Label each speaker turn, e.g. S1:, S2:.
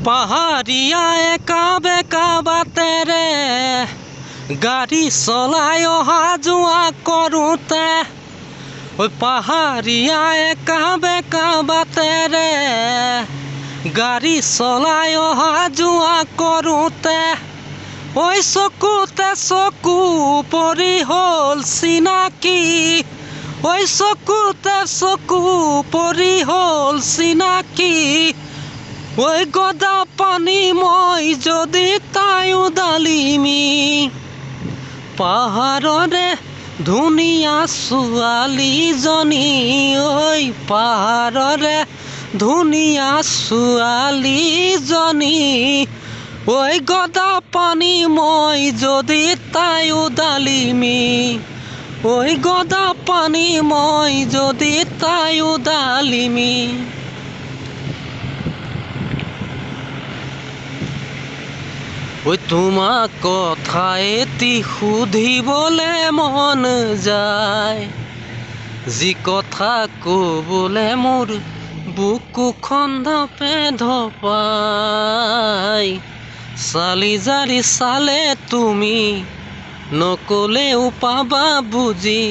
S1: পাহাড়িয়া একা বেকা বাটেৰে গাড়ী চলাই অহা যোৱা কৰোঁতে, পাহাড়িয়া একা বেকা বাটেৰে গাড়ী চলাই অহা যোৱা কৰোঁতে, চকুতে চকু পৰি হ'ল চিনাকি, চকুতে চকু পৰি হ'ল চিনাকি। গদা পানী মই যদি তায়ো ডালিমি, পাহাৰৰে ধুনীয়া ছোৱালীজনী, পাহাৰৰে ধুনীয়া ছোৱালীজনী। গদা পানী মই যদি তায়ো ডালিমি, গদা পানী মই যদি তায়ো ডালিমি। তোমাক কথা এটি সুধিবলে মন যায়, যি কথা ক'বলে মোৰ বুকুখন ধপে ধপাই। চালি জাৰি চালে তুমি নকলেও পাবা বুজি,